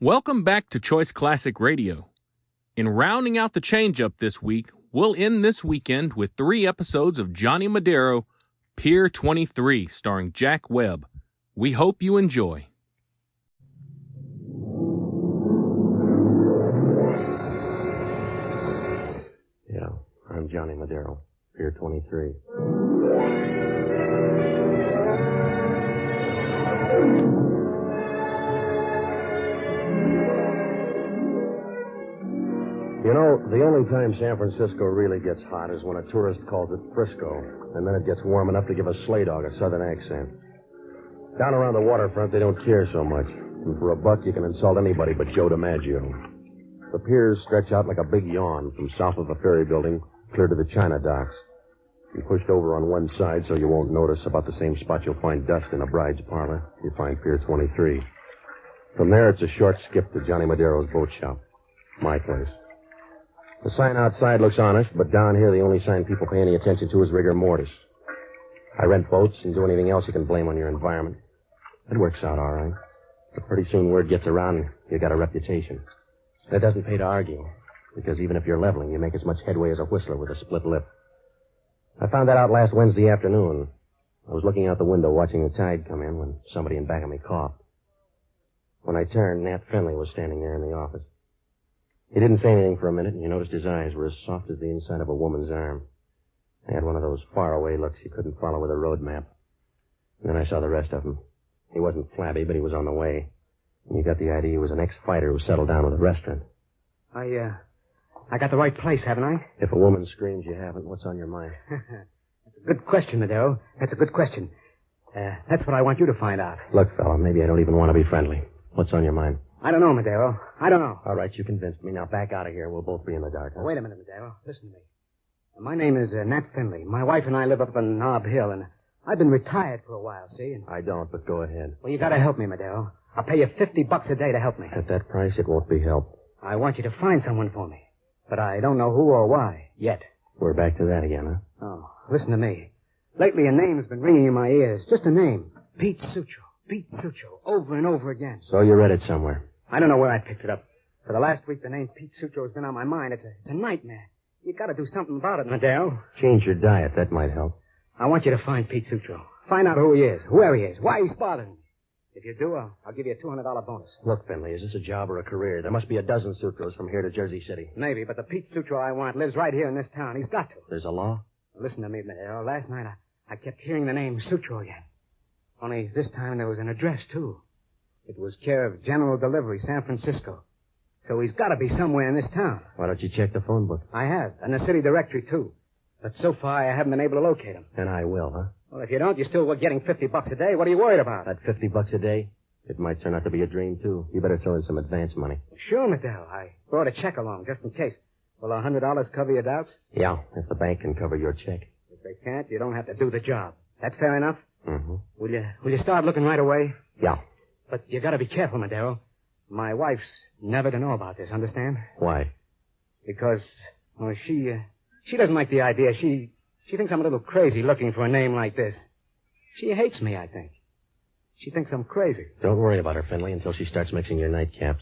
Welcome back to Choice Classic Radio. In rounding out the change-up this week, we'll end this weekend with 3 episodes of Johnny Madero, Pier 23, starring Jack Webb. We hope you enjoy. Yeah, I'm Johnny Madero, Pier 23. You know, the only time San Francisco really gets hot is when a tourist calls it Frisco, and then it gets warm enough to give a sleigh dog a southern accent. Down around the waterfront, they don't care so much. And for $1, you can insult anybody but Joe DiMaggio. The piers stretch out like a big yawn from south of the ferry building clear to the China docks. You pushed over on one side so you won't notice, about the same spot you'll find dust in a bride's parlor. You find Pier 23. From there, it's a short skip to Johnny Madero's boat shop. My place. The sign outside looks honest, but down here the only sign people pay any attention to is rigor mortis. I rent boats and do anything else you can blame on your environment. It works out all right. But pretty soon word gets around you got a reputation. And it doesn't pay to argue, because even if you're leveling, you make as much headway as a whistler with a split lip. I found that out last Wednesday afternoon. I was looking out the window watching the tide come in when somebody in back of me coughed. When I turned, Nat Finley was standing there in the office. He didn't say anything for a minute, and you noticed his eyes were as soft as the inside of a woman's arm. He had one of those faraway looks you couldn't follow with a road map. And then I saw the rest of him. He wasn't flabby, but he was on the way. And you got the idea he was an ex-fighter who settled down with a restaurant. I got the right place, haven't I? If a woman screams you haven't, what's on your mind? That's a good question, Madero. That's a good question. That's what I want you to find out. Look, fella, maybe I don't even want to be friendly. What's on your mind? I don't know, Madero. I don't know. All right, you convinced me. Now back out of here. We'll both be in the dark. Huh? Wait a minute, Madero. Listen to me. My name is Nat Finley. My wife and I live up on Nob Hill, and I've been retired for a while, see? And... I don't, but go ahead. Well, you gotta help me, Madero. I'll pay you $50 a day to help me. At that price, it won't be help. I want you to find someone for me, but I don't know who or why yet. We're back to that again, huh? Oh, listen to me. Lately, a name's been ringing in my ears. Just a name. Pete Sutro. Pete Sutro. Over and over again. So you read it somewhere. I don't know where I picked it up. For the last week, the name Pete Sutro has been on my mind. It's a nightmare. You gotta do something about it, Madero. Change your diet. That might help. I want you to find Pete Sutro. Find out who he is, where he is, why he's bothering me. If you do, I'll give you a $200 bonus. Look, Finley, is this a job or a career? There must be a dozen Sutros from here to Jersey City. Maybe, but the Pete Sutro I want lives right here in this town. He's got to. There's a law? Listen to me, Madero. Last night, I kept hearing the name Sutro again. Only this time there was an address, too. It was care of General Delivery, San Francisco. So he's got to be somewhere in this town. Why don't you check the phone book? I have, and the city directory, too. But so far, I haven't been able to locate him. And I will, huh? Well, if you don't, you're still getting $50 a day. What are you worried about? That $50 a day? It might turn out to be a dream, too. You better throw in some advance money. Sure, Madero. I brought a check along, just in case. Will $100 cover your doubts? Yeah, if the bank can cover your check. If they can't, you don't have to do the job. That fair enough? Mm-hmm. Will you start looking right away? Yeah. But you gotta be careful, Madero. My wife's never to know about this, understand? Why? Because, well, she doesn't like the idea. She thinks I'm a little crazy looking for a name like this. She hates me, I think. She thinks I'm crazy. Don't worry about her, Finley, until she starts mixing your nightcaps.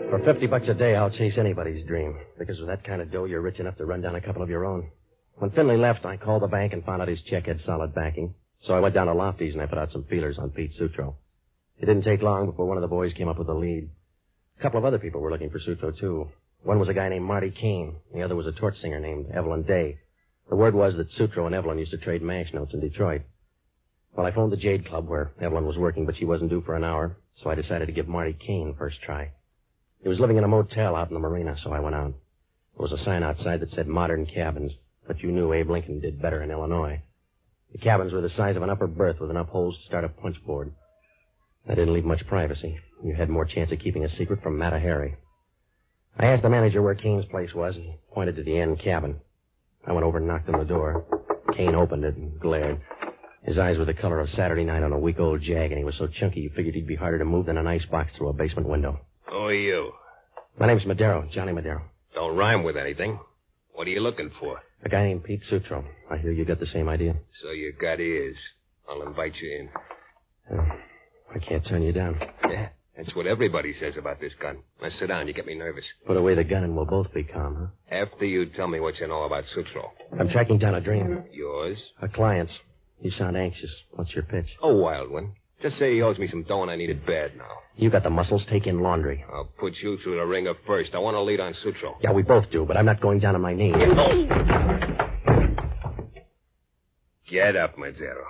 For $50 a day, I'll chase anybody's dream. Because with that kind of dough, you're rich enough to run down a couple of your own. When Finley left, I called the bank and found out his check had solid backing. So I went down to Lofty's and I put out some feelers on Pete Sutro. It didn't take long before one of the boys came up with a lead. A couple of other people were looking for Sutro, too. One was a guy named Marty Kane. The other was a torch singer named Evelyn Day. The word was that Sutro and Evelyn used to trade mash notes in Detroit. Well, I phoned the Jade Club where Evelyn was working, but she wasn't due for an hour, so I decided to give Marty Kane first try. He was living in a motel out in the marina, so I went out. There was a sign outside that said modern cabins, but you knew Abe Lincoln did better in Illinois. The cabins were the size of an upper berth with enough holes to start a punch board. That didn't leave much privacy. You had more chance of keeping a secret from Mata Hari. I asked the manager where Kane's place was, and he pointed to the end cabin. I went over and knocked on the door. Kane opened it and glared. His eyes were the color of Saturday night on a week-old jag, and he was so chunky you figured he'd be harder to move than an icebox through a basement window. Who are you? My name's Madero, Johnny Madero. Don't rhyme with anything. What are you looking for? A guy named Pete Sutro. I hear you got the same idea. So you got ears. I'll invite you in. I can't turn you down. Yeah, that's what everybody says about this gun. Now sit down. You get me nervous. Put away the gun and we'll both be calm, huh? After you tell me what you know about Sutro. I'm tracking down a dream. Yours? A client's. You sound anxious. What's your pitch? A wild one. Just say he owes me some dough and I need it bad now. You got the muscles. Take in laundry. I'll put you through the ringer first. I want to lead on Sutro. Yeah, we both do, but I'm not going down on my knees. Get up, Madero.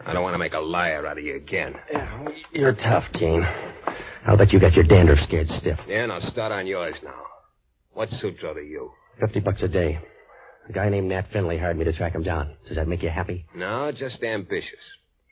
I don't want to make a liar out of you again. You're tough, Kane. I'll bet you got your dandruff scared stiff. Yeah, and I'll start on yours now. What's Sutro to you? $50 a day. A guy named Nat Finley hired me to track him down. Does that make you happy? No, just ambitious.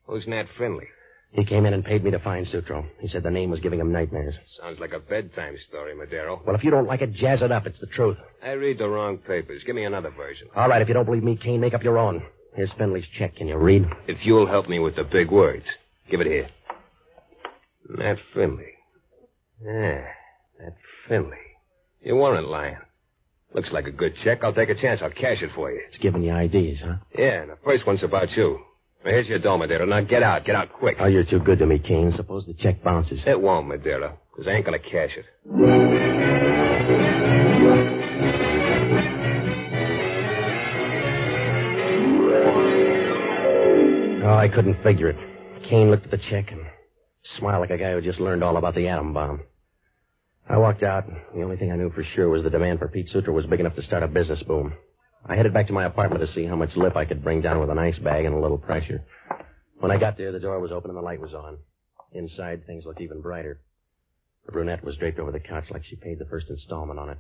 Who's Nat Finley? He came in and paid me to find Sutro. He said the name was giving him nightmares. Sounds like a bedtime story, Madero. Well, if you don't like it, jazz it up. It's the truth. I read the wrong papers. Give me another version. All right, if you don't believe me, Kane, make up your own. Here's Finley's check. Can you read? If you'll help me with the big words. Give it here. Nat Finley. Yeah, Nat Finley. You weren't lying. Looks like a good check. I'll take a chance. I'll cash it for you. It's giving you IDs, huh? Yeah, and the first one's about you. Now, here's your dough, Madero. Now, get out. Get out quick. Oh, you're too good to me, Kane. Suppose the check bounces. It won't, Madero, because I ain't going to cash it. Oh, I couldn't figure it. Kane looked at the check and smiled like a guy who just learned all about the atom bomb. I walked out, and the only thing I knew for sure was the demand for Pete Sutro was big enough to start a business boom. I headed back to my apartment to see how much lip I could bring down with an ice bag and a little pressure. When I got there, the door was open and the light was on. Inside, things looked even brighter. The brunette was draped over the couch like she paid the first installment on it.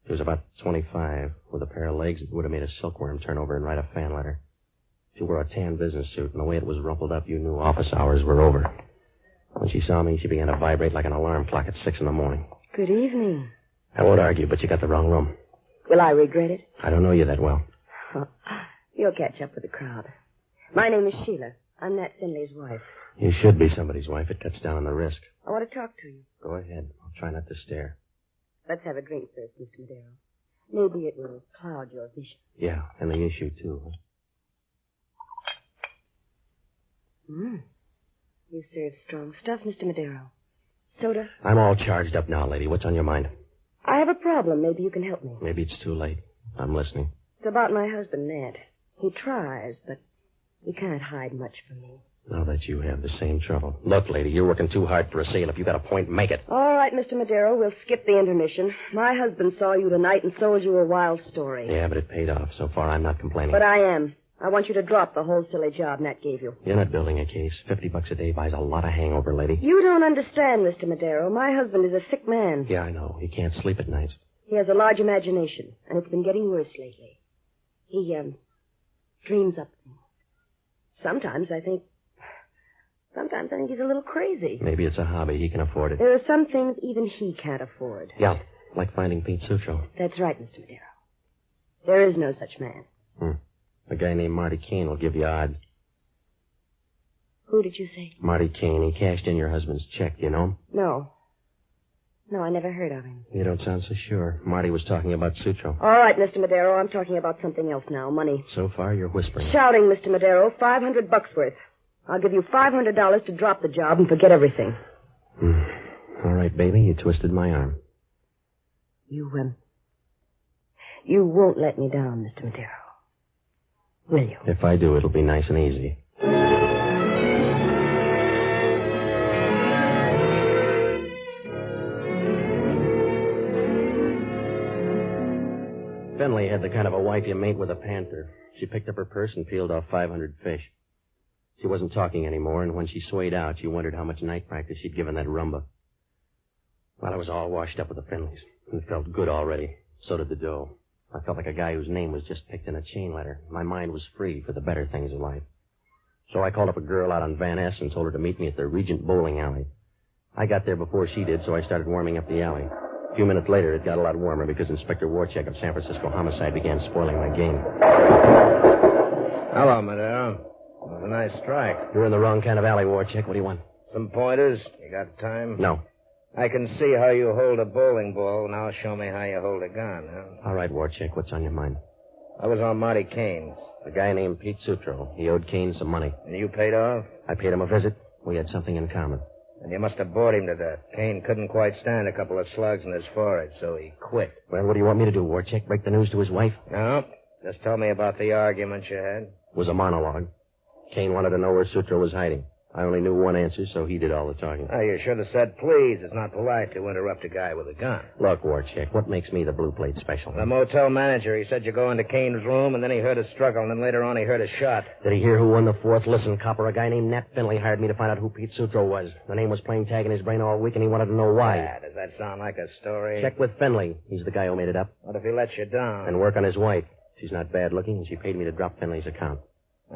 She was about 25, with a pair of legs that would have made a silkworm turn over and write a fan letter. She wore a tan business suit, and the way it was rumpled up, you knew office hours were over. When she saw me, she began to vibrate like an alarm clock at 6 a.m. Good evening. I won't argue, but you got the wrong room. Will I regret it? I don't know you that well. Oh, you'll catch up with the crowd. My name is Sheila. I'm Nat Finley's wife. You should be somebody's wife. It cuts down on the risk. I want to talk to you. Go ahead. I'll try not to stare. Let's have a drink first, Mr. Madero. Maybe it will cloud your vision. Yeah, and the issue, too. Huh? You serve strong stuff, Mr. Madero. Soda? I'm all charged up now, lady. What's on your mind? I have a problem. Maybe you can help me. Maybe it's too late. I'm listening. It's about my husband, Nat. He tries, but he can't hide much from me. Now that you have the same trouble. Look, lady, you're working too hard for a sale. If you got a point, make it. All right, Mr. Madero, we'll skip the intermission. My husband saw you tonight and sold you a wild story. Yeah, but it paid off. So far, I'm not complaining. But I am. I want you to drop the whole silly job Nat gave you. You're not building a case. $50 a day buys a lot of hangover, lady. You don't understand, Mr. Madero. My husband is a sick man. Yeah, I know. He can't sleep at nights. He has a large imagination, and it's been getting worse lately. He, dreams up things. Sometimes I think he's a little crazy. Maybe it's a hobby. He can afford it. There are some things even he can't afford. Yeah, like finding Pete Sutro. That's right, Mr. Madero. There is no such man. A guy named Marty Kane will give you odds. Who did you say? Marty Kane. He cashed in your husband's check. You know him? No, I never heard of him. You don't sound so sure. Marty was talking about Sutro. All right, Mr. Madero, I'm talking about something else now. Money. So far, you're whispering. Shouting, Mr. Madero. $500 worth. I'll give you $500 to drop the job and forget everything. All right, baby. You twisted my arm. You won't let me down, Mr. Madero. Will you? If I do, it'll be nice and easy. Finley had the kind of a wife you mate with a panther. She picked up her purse and peeled off 500 fish. She wasn't talking anymore, and when she swayed out, you wondered how much night practice she'd given that rumba. Well, I was all washed up with the Finleys, and it felt good already. So did the dough. I felt like a guy whose name was just picked in a chain letter. My mind was free for the better things in life. So I called up a girl out on Van Ness and told her to meet me at the Regent Bowling Alley. I got there before she did, so I started warming up the alley. A few minutes later, it got a lot warmer because Inspector Warcheck of San Francisco Homicide began spoiling my game. Hello, Madero. It was a nice strike. You're in the wrong kind of alley, Warcheck. What do you want? Some pointers? You got time? No. I can see how you hold a bowling ball. Now show me how you hold a gun, huh? All right, Warchick, what's on your mind? I was on Marty Kane's. A guy named Pete Sutro. He owed Kane some money. And you paid off? I paid him a visit. We had something in common. And you must have bored him to death. Kane couldn't quite stand a couple of slugs in his forehead, so he quit. Well, what do you want me to do, Warchick? Break the news to his wife? No. Just tell me about the argument you had. It was a monologue. Kane wanted to know where Sutro was hiding. I only knew one answer, so he did all the talking. Oh, you should have said please. It's not polite to interrupt a guy with a gun. Look, Warchick, what makes me the blue plate special? The motel manager, he said you go into Kane's room, and then he heard a struggle, and then later on he heard a shot. Did he hear who won the fourth? Listen, copper, a guy named Nat Finley hired me to find out who Pete Sutro was. The name was playing tag in his brain all week, and he wanted to know why. Yeah, does that sound like a story? Check with Finley. He's the guy who made it up. What if he lets you down? And work on his wife. She's not bad looking, and she paid me to drop Finley's account.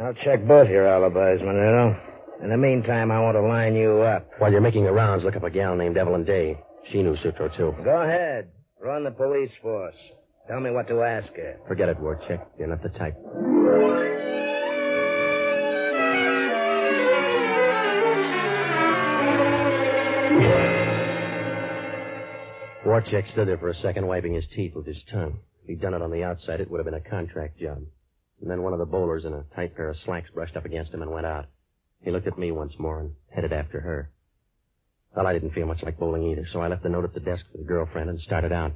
I'll check both your alibis, Madero. In the meantime, I want to line you up. While you're making the rounds, look up a gal named Evelyn Day. She knew Sutro, too. Go ahead. Run the police force. Tell me what to ask her. Forget it, Warchick. You're not the type. Warchick stood there for a second, wiping his teeth with his tongue. If he'd done it on the outside, it would have been a contract job. And then one of the bowlers in a tight pair of slacks brushed up against him and went out. He looked at me once more and headed after her. Well, I didn't feel much like bowling either, so I left a note at the desk for the girlfriend and started out.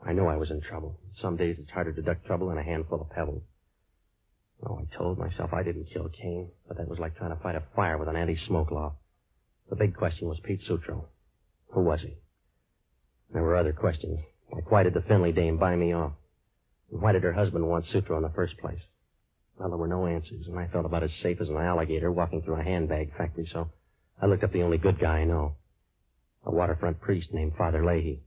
I knew I was in trouble. Some days it's harder to duck trouble than a handful of pebbles. Oh, I told myself I didn't kill Kane, but that was like trying to fight a fire with an anti-smoke law. The big question was Pete Sutro. Who was he? There were other questions, like why did the Finley dame buy me off? And why did her husband want Sutro in the first place? Well, there were no answers, and I felt about as safe as an alligator walking through a handbag factory, so I looked up the only good guy I know. A waterfront priest named Father Leahy.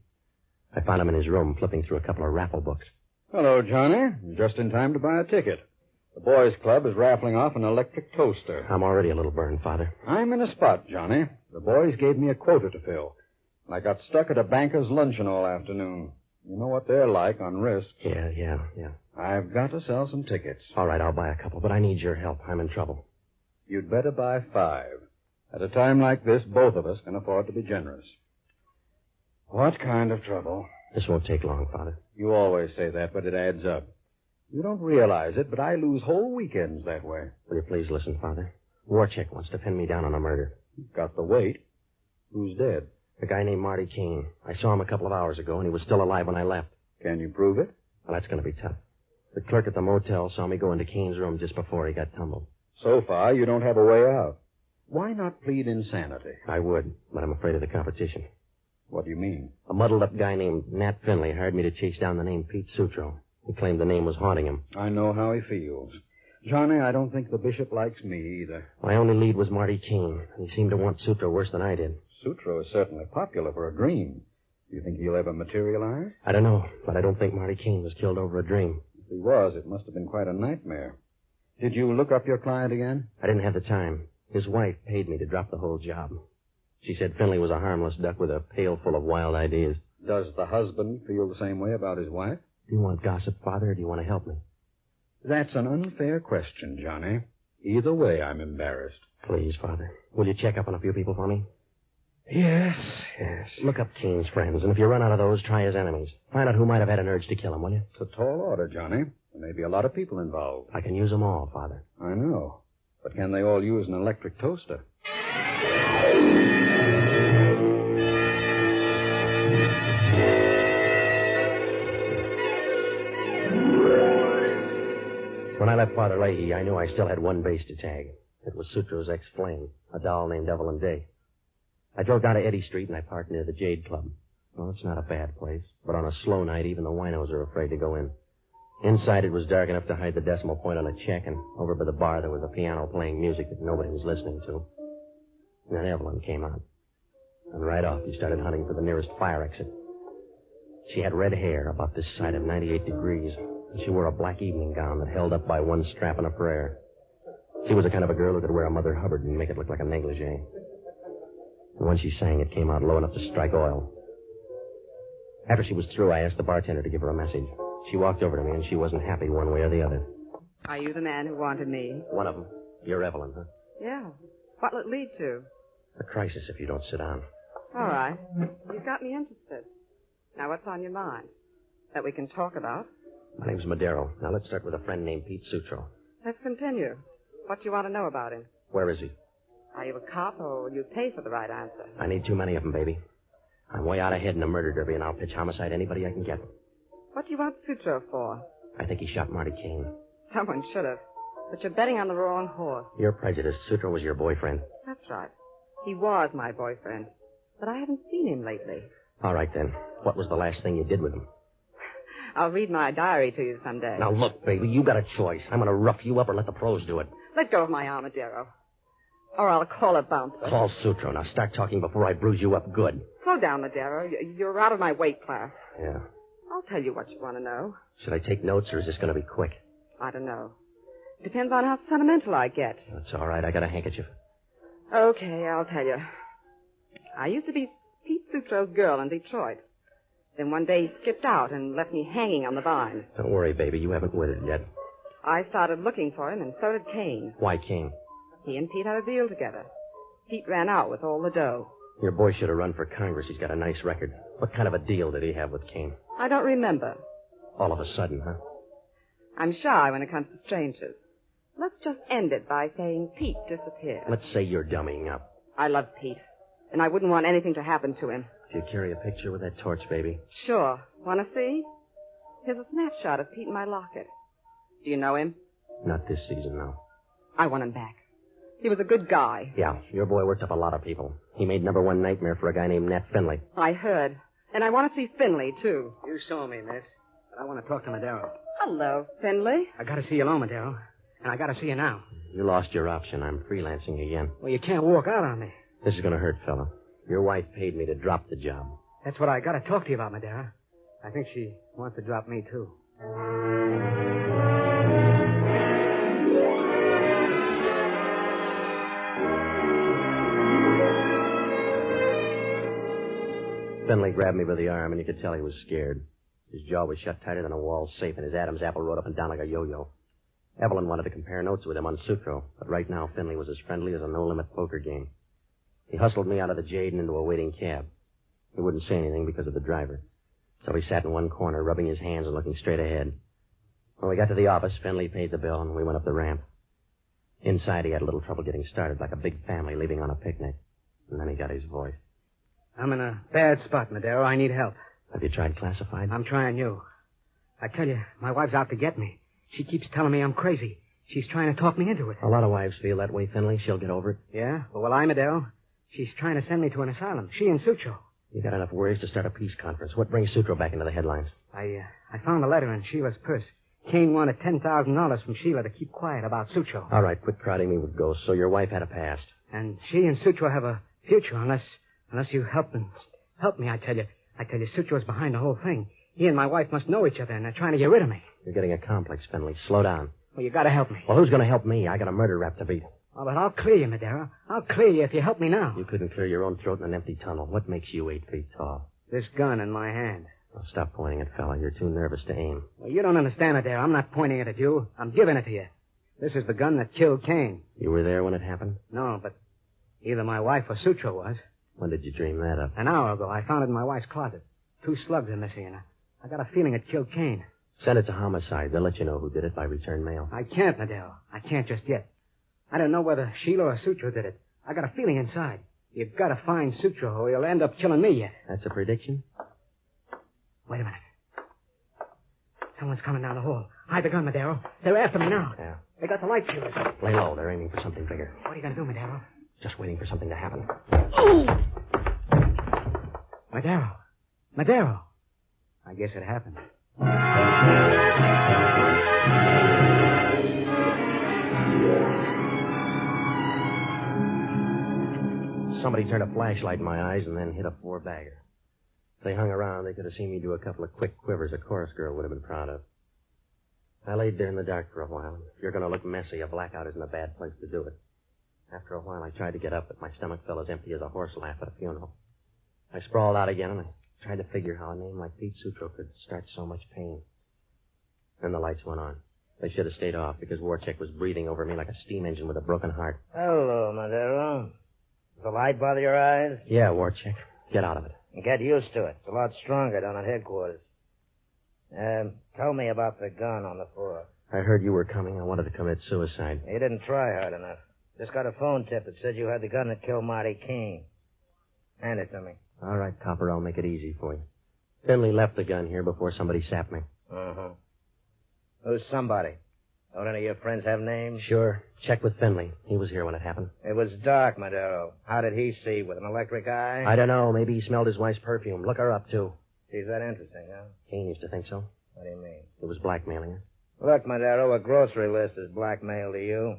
I found him in his room flipping through a couple of raffle books. Hello, Johnny. Just in time to buy a ticket. The boys' club is raffling off an electric toaster. I'm already a little burned, Father. I'm in a spot, Johnny. The boys gave me a quota to fill. I got stuck at a banker's luncheon all afternoon. You know what they're like on risk. Yeah. I've got to sell some tickets. All right, I'll buy a couple, but I need your help. I'm in trouble. You'd better buy 5. At a time like this, both of us can afford to be generous. What kind of trouble? This won't take long, Father. You always say that, but it adds up. You don't realize it, but I lose whole weekends that way. Will you please listen, Father? Warchick wants to pin me down on a murder. Got the weight. Who's dead? A guy named Marty Kane. I saw him a couple of hours ago, and he was still alive when I left. Can you prove it? Well, that's going to be tough. The clerk at the motel saw me go into Kane's room just before he got tumbled. So far, you don't have a way out. Why not plead insanity? I would, but I'm afraid of the competition. What do you mean? A muddled-up guy named Nat Finley hired me to chase down the name Pete Sutro. He claimed the name was haunting him. I know how he feels. Johnny, I don't think the bishop likes me either. My only lead was Marty Kane, and he seemed to want Sutro worse than I did. Sutro is certainly popular for a dream. Do you think he'll ever materialize? I don't know, but I don't think Marty Kane was killed over a dream. If he was, it must have been quite a nightmare. Did you look up your client again? I didn't have the time. His wife paid me to drop the whole job. She said Finley was a harmless duck with a pail full of wild ideas. Does the husband feel the same way about his wife? Do you want gossip, Father, or do you want to help me? That's an unfair question, Johnny. Either way, I'm embarrassed. Please, Father. Will you check up on a few people for me? Yes. Look up Kane's friends, and if you run out of those, try his enemies. Find out who might have had an urge to kill him, will you? It's a tall order, Johnny. There may be a lot of people involved. I can use them all, Father. I know. But can they all use an electric toaster? When I left Father Leahy, I knew I still had one base to tag. It was Sutro's ex-flame, a doll named Evelyn Day. I drove down to Eddy Street and I parked near the Jade Club. Well, it's not a bad place, but on a slow night, even the winos are afraid to go in. Inside, it was dark enough to hide the decimal point on a check, and over by the bar, there was a piano playing music that nobody was listening to. And then Evelyn came out. And right off, he started hunting for the nearest fire exit. She had red hair about this side of 98 degrees, and she wore a black evening gown that held up by one strap and a prayer. She was the kind of a girl who could wear a Mother Hubbard and make it look like a negligee. And when she sang, it came out low enough to strike oil. After she was through, I asked the bartender to give her a message. She walked over to me, and she wasn't happy one way or the other. Are you the man who wanted me? One of them. You're Evelyn, huh? Yeah. What'll it lead to? A crisis if you don't sit down. All right. You've got me interested. Now, what's on your mind? That we can talk about? My name's Madero. Now, let's start with a friend named Pete Sutro. Let's continue. What do you want to know about him? Where is he? Are you a cop, or will you pay for the right answer? I need too many of them, baby. I'm way out ahead in a murder derby, and I'll pitch homicide anybody I can get. What do you want Sutro for? I think he shot Marty Kane. Someone should have. But you're betting on the wrong horse. You're prejudiced. Sutro was your boyfriend. That's right. He was my boyfriend. But I haven't seen him lately. All right, then. What was the last thing you did with him? I'll read my diary to you someday. Now, look, baby, you got a choice. I'm going to rough you up or let the pros do it. Let go of my arm, Madero. Or I'll call a bouncer. Call Sutro. Now, start talking before I bruise you up good. Slow down, Madero. You're out of my weight class. Yeah. I'll tell you what you want to know. Should I take notes, or is this going to be quick? I don't know. Depends on how sentimental I get. That's all right. I got a handkerchief. Okay, I'll tell you. I used to be Pete Sutro's girl in Detroit. Then one day he skipped out and left me hanging on the vine. Don't worry, baby. You haven't withered yet. I started looking for him, and so did Kane. Why Kane? He and Pete had a deal together. Pete ran out with all the dough. Your boy should have run for Congress. He's got a nice record. What kind of a deal did he have with Kane? I don't remember. All of a sudden, huh? I'm shy when it comes to strangers. Let's just end it by saying Pete disappeared. Let's say you're dummying up. I love Pete, and I wouldn't want anything to happen to him. Do you carry a picture with that torch, baby? Sure. Want to see? Here's a snapshot of Pete in my locket. Do you know him? Not this season, no. I want him back. He was a good guy. Yeah, your boy worked up a lot of people. He made #1 nightmare for a guy named Nat Finley. I heard. And I want to see Finley, too. You saw me, miss. But I want to talk to Madero. Hello, Finley. I got to see you alone, Madero. And I got to see you now. You lost your option. I'm freelancing again. Well, you can't walk out on me. This is going to hurt, fella. Your wife paid me to drop the job. That's what I got to talk to you about, Madero. I think she wants to drop me, too. Finley grabbed me by the arm, and you could tell he was scared. His jaw was shut tighter than a wall safe, and his Adam's apple rode up and down like a yo-yo. Evelyn wanted to compare notes with him on Sutro, but right now Finley was as friendly as a no-limit poker game. He hustled me out of the Jade and into a waiting cab. He wouldn't say anything because of the driver, so he sat in one corner, rubbing his hands and looking straight ahead. When we got to the office, Finley paid the bill, and we went up the ramp. Inside, he had a little trouble getting started, like a big family leaving on a picnic. And then he got his voice. I'm in a bad spot, Madero. I need help. Have you tried classified? I'm trying you. I tell you, my wife's out to get me. She keeps telling me I'm crazy. She's trying to talk me into it. A lot of wives feel that way, Finley. She'll get over it. Yeah? Well, I, Madero. She's trying to send me to an asylum. She and Sutro. You got enough worries to start a peace conference. What brings Sutro back into the headlines? I found a letter in Sheila's purse. Kane wanted $10,000 from Sheila to keep quiet about Sutro. All right, quit crowding me with ghosts. So your wife had a past. And she and Sutro have a future unless you help them. Help me, I tell you. I tell you, Sutro's behind the whole thing. He and my wife must know each other, and they're trying to get rid of me. You're getting a complex, Finley. Slow down. Well, you gotta help me. Well, who's going to help me? I got a murder rap to beat. Oh, but I'll clear you, Madero. I'll clear you if you help me now. You couldn't clear your own throat in an empty tunnel. What makes you 8 feet tall? This gun in my hand. Oh, stop pointing it, fella. You're too nervous to aim. Well, you don't understand, Madero. I'm not pointing it at you. I'm giving it to you. This is the gun that killed Kane. You were there when it happened? No, but either my wife or Sutro was. When did you dream that up? An hour ago. I found it in my wife's closet. 2 slugs are missing, and I got a feeling it killed Kane. Send it to homicide. They'll let you know who did it by return mail. I can't, Madero. I can't just yet. I don't know whether Sheila or Sutro did it. I got a feeling inside. You've got to find Sutro, or he'll end up killing me yet. That's a prediction? Wait a minute. Someone's coming down the hall. Hide the gun, Madero. They're after me now. Yeah. They got the light fuse. Lay low. They're aiming for something bigger. What are you going to do, Madero? Just waiting for something to happen. Oh! Madero. Madero. I guess it happened. Somebody turned a flashlight in my eyes and then hit a 4-bagger. If they hung around, they could have seen me do a couple of quick quivers a chorus girl would have been proud of. I laid there in the dark for a while. If you're going to look messy, a blackout isn't a bad place to do it. After a while, I tried to get up, but my stomach felt as empty as a horse laugh at a funeral. I sprawled out again, and I tried to figure how a name like Pete Sutro could start so much pain. Then the lights went on. They should have stayed off, because Warchick was breathing over me like a steam engine with a broken heart. Hello, Madero. Does the light bother your eyes? Yeah, Warchick. Get out of it. And get used to it. It's a lot stronger down at headquarters. Tell me about the gun on the floor. I heard you were coming. I wanted to commit suicide. You didn't try hard enough. Just got a phone tip that said you had the gun that killed Marty Kane. Hand it to me. All right, Copper, I'll make it easy for you. Finley left the gun here before somebody sapped me. Uh-huh. Who's somebody? Don't any of your friends have names? Sure. Check with Finley. He was here when it happened. It was dark, Madero. How did he see? With an electric eye? I don't know. Maybe he smelled his wife's perfume. Look her up, too. She's that interesting, huh? Kane used to think so. What do you mean? It was blackmailing her. Look, Madero, a grocery list is blackmail to you.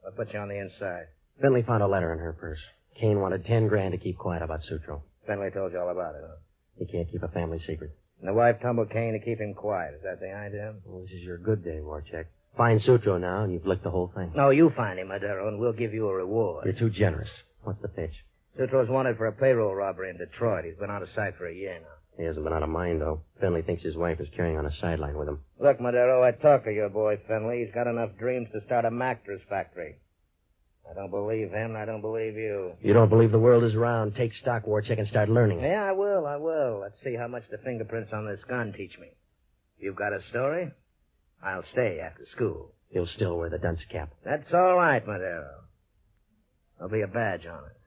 I'll put you on the inside. Finley found a letter in her purse. Kane wanted $10,000 to keep quiet about Sutro. Finley told you all about it, huh? He can't keep a family secret. And the wife tumbled Kane to keep him quiet. Is that the idea? Well, this is your good day, Warcheck. Find Sutro now, and you've licked the whole thing. No, you find him, Madero, and we'll give you a reward. You're too generous. What's the pitch? Sutro's wanted for a payroll robbery in Detroit. He's been out of sight for a year now. He hasn't been out of mind, though. Finley thinks his wife is carrying on a sideline with him. Look, Madero, I talked to your boy, Finley. He's got enough dreams to start a mattress factory. I don't believe him, and I don't believe you. You don't believe the world is round. Take stock, Warcheck, and start learning. Yeah, I will. Let's see how much the fingerprints on this gun teach me. You've got a story? I'll stay after school. He'll still wear the dunce cap. That's all right, Madero. There'll be a badge on it.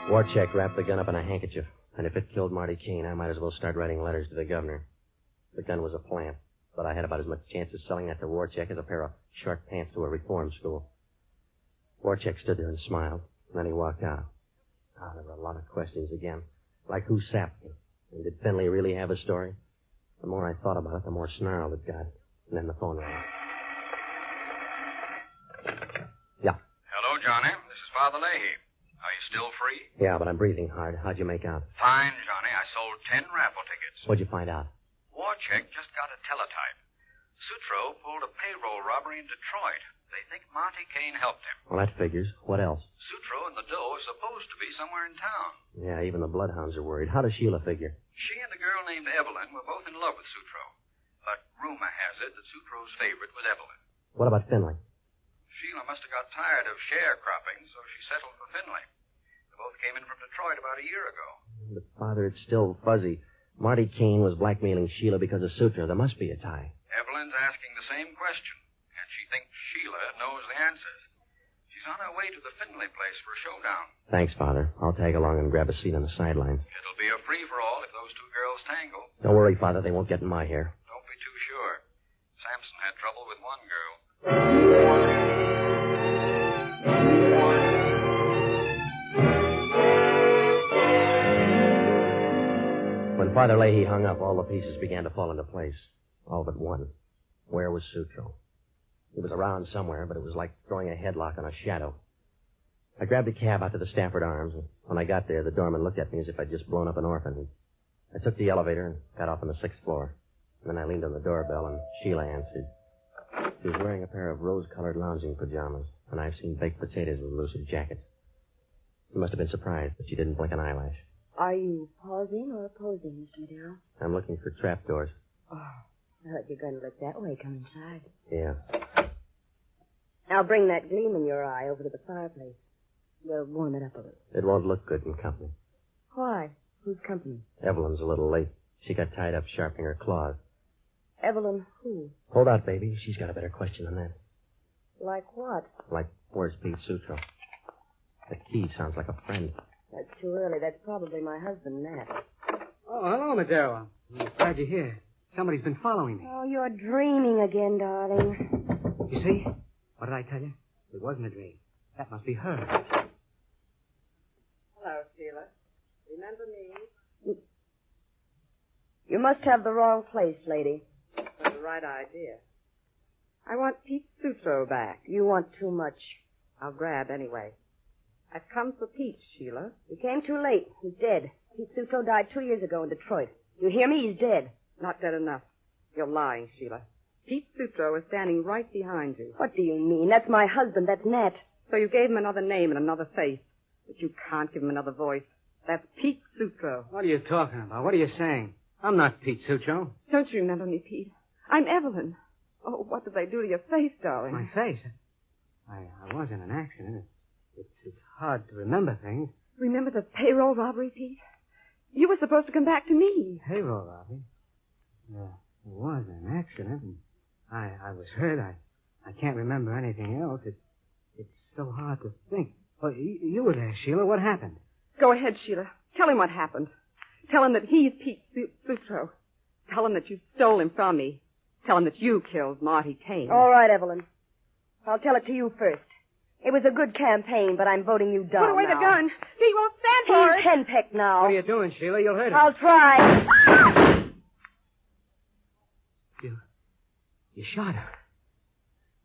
Warcheck wrapped the gun up in a handkerchief, and if it killed Marty Kane, I might as well start writing letters to the governor. The gun was a plant, but I had about as much chance of selling that to Warcheck as a pair of short pants to a reform school. Warcheck stood there and smiled, and then he walked out. There were a lot of questions again, like who sapped me, and did Finley really have a story? The more I thought about it, the more snarled it got, and then the phone rang. Yeah. Hello, Johnny. This is Father Leahy. Are you still free? Yeah, but I'm breathing hard. How'd you make out? Fine, Johnny. I sold 10 raffle tickets. What'd you find out? Warcheck just got a teletype. Sutro pulled a payroll robbery in Detroit. They think Marty Kane helped him. Well, that figures. What else? Sutro and the dough are supposed to be somewhere in town. Yeah, even the bloodhounds are worried. How does Sheila figure? She and a girl named Evelyn were both in love with Sutro. But rumor has it that Sutro's favorite was Evelyn. What about Finley? Sheila must have got tired of sharecropping, so she settled for Finley. They both came in from Detroit about a year ago. But, Father, it's still fuzzy. Marty Kane was blackmailing Sheila because of Sutro. There must be a tie. Evelyn's asking the same question, and she thinks Sheila knows the answers. She's on her way to the Finley place for a showdown. Thanks, Father. I'll tag along and grab a seat on the sideline. It'll be a free-for-all if those two girls tangle. Don't worry, Father. They won't get in my hair. Don't be too sure. Samson had trouble with one girl. When Father Leahy hung up, all the pieces began to fall into place. All but one. Where was Sutro? He was around somewhere, but it was like throwing a headlock on a shadow. I grabbed a cab out to the Stafford Arms, and when I got there, the doorman looked at me as if I'd just blown up an orphan. I took the elevator and got off on the 6th floor. And then I leaned on the doorbell, and Sheila answered. She was wearing a pair of rose-colored lounging pajamas, and I've seen baked potatoes with lucid jackets. She must have been surprised, but she didn't blink an eyelash. Are you pausing or opposing, Mr. Madero? I'm looking for trapdoors. Oh, I thought you're going to look that way. Come inside. Yeah. Now bring that gleam in your eye over to the fireplace. We'll warm it up a little. It won't look good in company. Why? Who's company? Evelyn's a little late. She got tied up sharpening her claws. Evelyn who? Hold out, baby. She's got a better question than that. Like what? Like, where's Pete Sutro? The key sounds like a friend. That's too early. That's probably my husband, Nat. Oh, hello, Madero. I'm glad you're here. Somebody's been following me. Oh, you're dreaming again, darling. You see? What did I tell you? It wasn't a dream. That must be her. Hello, Sheila. Remember me? You must have the wrong place, lady. That's the right idea. I want Pete Sutro back. You want too much. I'll grab anyway. I've come for Pete, Sheila. You came too late. He's dead. Pete Sutro died 2 years ago in Detroit. You hear me? He's dead. Not dead enough. You're lying, Sheila. Pete Sutro is standing right behind you. What do you mean? That's my husband. That's Nat. So you gave him another name and another face. But you can't give him another voice. That's Pete Sutro. What are you talking about? What are you saying? I'm not Pete Sutro. Don't you remember me, Pete? I'm Evelyn. Oh, what did they do to your face, darling? My face? I was in an accident. It's hard to remember things. Remember the payroll robbery, Pete? You were supposed to come back to me. Payroll robbery? It was an accident, and I was hurt. I can't remember anything else. It's so hard to think. Oh, you were there, Sheila. What happened? Go ahead, Sheila. Tell him what happened. Tell him that he's Pete Sutro. Tell him that you stole him from me. Tell him that you killed Marty Kane. All right, Evelyn. I'll tell it to you first. It was a good campaign, but I'm voting you down Put away now. the gun. He won't stand for He's it. henpecked now. What are you doing, Sheila? You'll hurt him. I'll try. You shot her.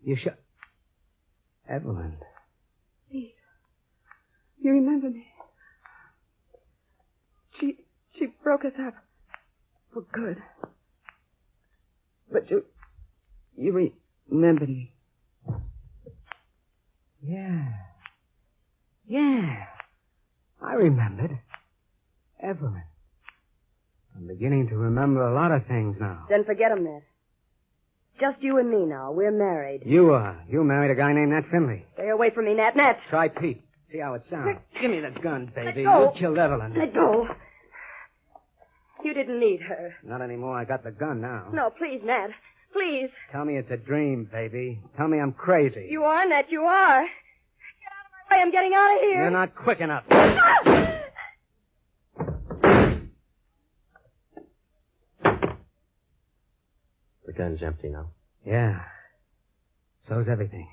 You shot... Evelyn. Pete, you remember me? She broke us up for good. But you remember me. Yeah. I remembered. Evelyn. I'm beginning to remember a lot of things now. Then forget him, Ned. Just you and me now. We're married. You married a guy named Nat Finley. Stay away from me, Nat. Nat. Try Pete. See how it sounds. Give me the gun, baby. Let go. You killed Evelyn. Let go. You didn't need her. Not anymore. I got the gun now. No, please, Nat. Please. Tell me it's a dream, baby. Tell me I'm crazy. You are, Nat. You are. Get out of my way. I'm getting out of here. You're not quick enough. The gun's empty now. Yeah. So's everything.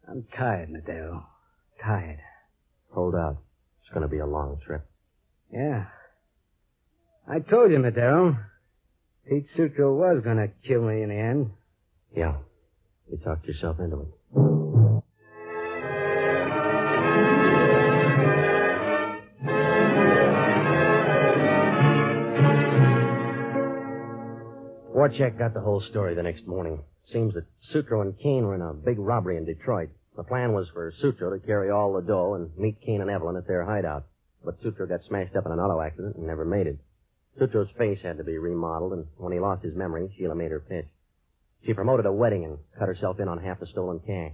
I'm tired, Madero. Tired. Hold out. It's going to be a long trip. Yeah. I told you, Madero. Pete Sutro was going to kill me in the end. Yeah. You talked yourself into it. Warcheck got the whole story the next morning. Seems that Sutro and Kane were in a big robbery in Detroit. The plan was for Sutro to carry all the dough and meet Kane and Evelyn at their hideout. But Sutro got smashed up in an auto accident and never made it. Sutro's face had to be remodeled, and when he lost his memory, Sheila made her pitch. She promoted a wedding and cut herself in on half the stolen cash.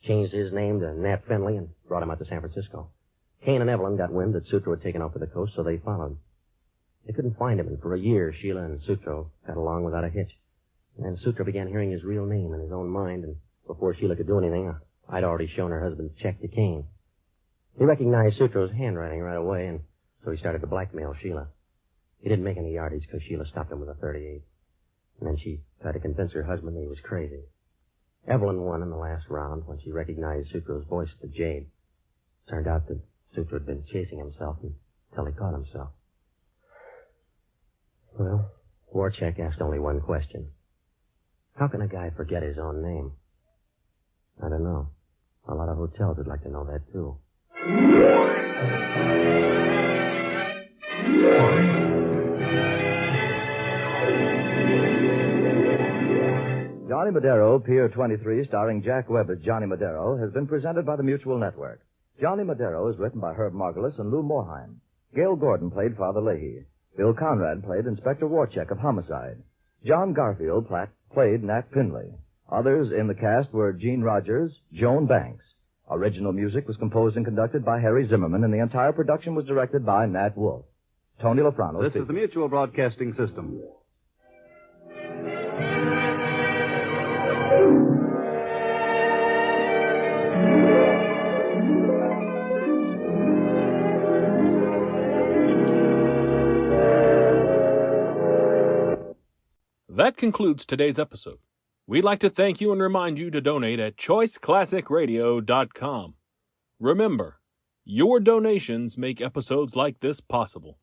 Changed his name to Nat Finley and brought him out to San Francisco. Kane and Evelyn got wind that Sutro had taken off to the coast, so they followed. They couldn't find him, and for a year, Sheila and Sutro got along without a hitch. And then Sutro began hearing his real name in his own mind, and before Sheila could do anything, I'd already shown her husband's check to Kane. He recognized Sutro's handwriting right away, and so he started to blackmail Sheila. He didn't make any yardage because Sheila stopped him with a .38. And then she tried to convince her husband that he was crazy. Evelyn won in the last round when she recognized Sutro's voice at the Jade. Turned out that Sutro had been chasing himself until he caught himself. Well, Warcheck asked only one question. How can a guy forget his own name? I don't know. A lot of hotels would like to know that, too. Johnny Madero, Pier 23, starring Jack Webb as Johnny Madero, has been presented by the Mutual Network. Johnny Madero is written by Herb Margolis and Lou Morheim. Gail Gordon played Father Leahy. Bill Conrad played Inspector Warcheck of Homicide. John Garfield played Nat Finley. Others in the cast were Gene Rogers, Joan Banks. Original music was composed and conducted by Harry Zimmerman, and the entire production was directed by Nat Wolff. Tony Lafrano This speaking. is the Mutual Broadcasting System. That concludes today's episode. We'd like to thank you and remind you to donate at choiceclassicradio.com. Remember, your donations make episodes like this possible.